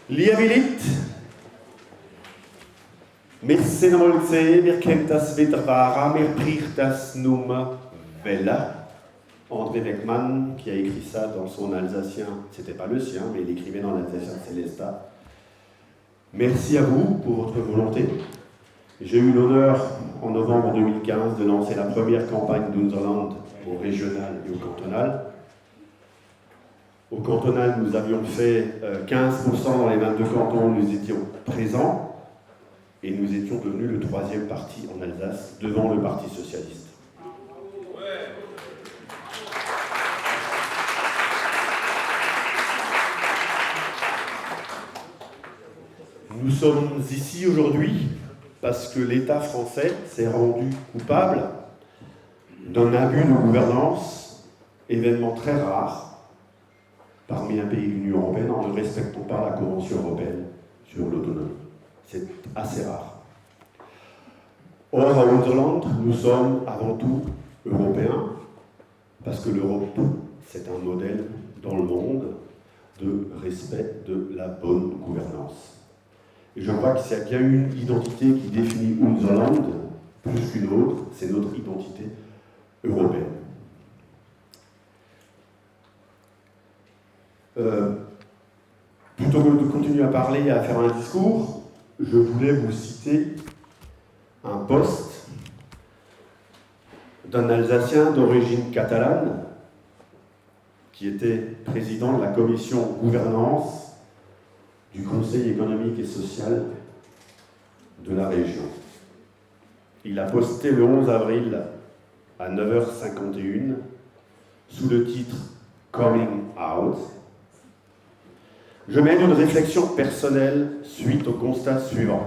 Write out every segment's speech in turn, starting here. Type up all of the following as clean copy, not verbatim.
Liebe Leute, wir sind einmal gesehen, wir kennen das wieder wahr, wir brauchen das nur Welle. André Weckmann, qui a écrit ça dans son alsacien, c'était pas le sien, mais il écrivait dans l'alsacien Célestat. Merci à vous pour votre volonté. J'ai eu l'honneur, en novembre 2015, de lancer la première campagne d'Unserland au régional et au cantonal. Au cantonal, nous avions fait 15% dans les 22 cantons où nous étions présents, et nous étions devenus le troisième parti en Alsace, devant le Parti socialiste. Nous sommes ici aujourd'hui parce que l'État français s'est rendu coupable d'un abus de gouvernance, événement très rare, parmi un pays de l'Union européenne en ne respectant pas la Convention européenne sur l'autonomie. C'est assez rare. Or, à Unserland, nous sommes avant tout européens, parce que l'Europe, c'est un modèle dans le monde de respect de la bonne gouvernance. Et je crois qu'il y a bien une identité qui définit Unserland, plus qu'une autre, c'est notre identité européenne. Plutôt que de continuer à parler et à faire un discours, je voulais vous citer un poste d'un Alsacien d'origine catalane qui était président de la commission gouvernance du Conseil économique et social de la région. Il a posté le 11 avril à 9h51 sous le titre « Coming Out ». Je mène une réflexion personnelle suite au constat suivant.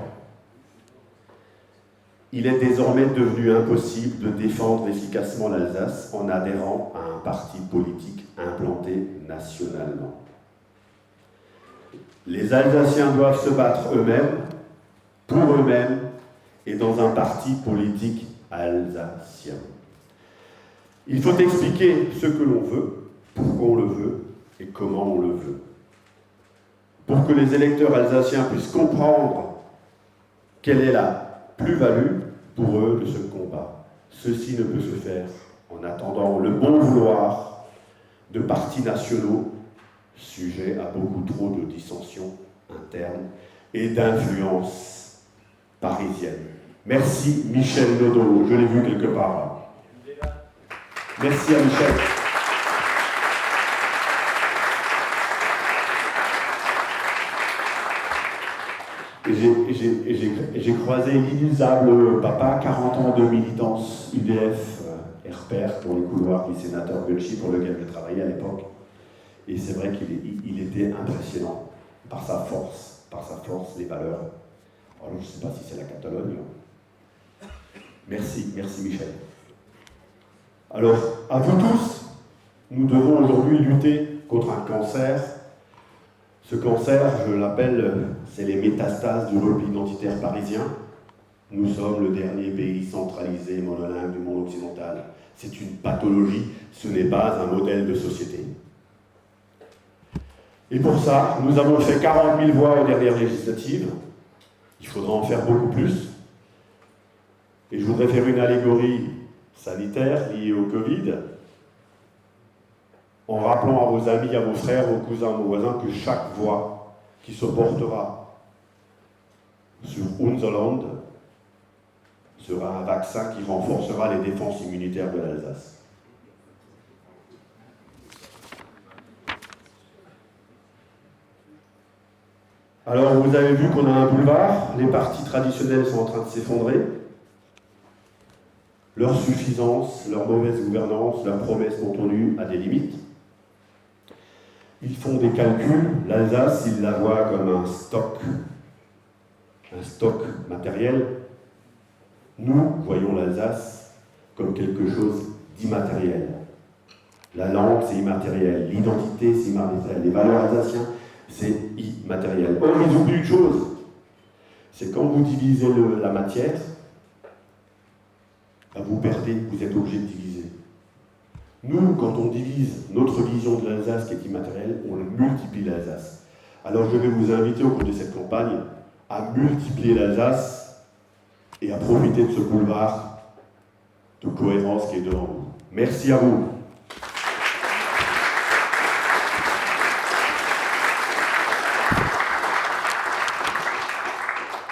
Il est désormais devenu impossible de défendre efficacement l'Alsace en adhérant à un parti politique implanté nationalement. Les Alsaciens doivent se battre eux-mêmes, pour eux-mêmes, et dans un parti politique alsacien. Il faut expliquer ce que l'on veut, pourquoi on le veut et comment on le veut. Pour que les électeurs alsaciens puissent comprendre quelle est la plus-value pour eux de ce combat. Ceci ne peut se faire en attendant le bon vouloir de partis nationaux sujets à beaucoup trop de dissensions internes et d'influences parisiennes. Merci Michel Nodo, je l'ai vu quelque part. Merci à Michel. J'ai croisé l'inusable papa, 40 ans de militance UDF, RPR pour les couloirs du sénateur Gucci pour lequel j'ai travaillé à l'époque. Et c'est vrai qu'il était impressionnant par sa force, les valeurs. Alors, je ne sais pas si c'est la Catalogne. Merci Michel. Alors, à vous tous, nous devons aujourd'hui lutter contre un cancer. Ce cancer, je l'appelle, c'est les métastases du repli identitaire parisien. Nous sommes le dernier pays centralisé monolingue du monde occidental. C'est une pathologie, ce n'est pas un modèle de société. Et pour ça, nous avons fait 40 000 voix aux dernières législatives. Il faudra en faire beaucoup plus. Et je voudrais faire une allégorie sanitaire liée au Covid, en rappelant à vos amis, à vos frères, aux cousins, aux voisins, que chaque voix qui se portera sur Unserland sera un vaccin qui renforcera les défenses immunitaires de l'Alsace. Alors, vous avez vu qu'on a un boulevard, les partis traditionnels sont en train de s'effondrer. Leur suffisance, leur mauvaise gouvernance, leurs promesses non tenues à des limites. Ils font des calculs, l'Alsace, ils la voient comme un stock matériel. Nous voyons l'Alsace comme quelque chose d'immatériel. La langue, c'est immatériel. L'identité, c'est immatériel. Les valeurs alsaciennes, c'est immatériel. Or, ils oublient une chose, c'est quand vous divisez la matière, vous perdez, vous êtes obligé de diviser. Nous, quand on divise notre vision de l'Alsace qui est immatérielle, on multiplie l'Alsace. Alors je vais vous inviter au cours de cette campagne à multiplier l'Alsace et à profiter de ce boulevard de cohérence qui est devant nous. Merci à vous.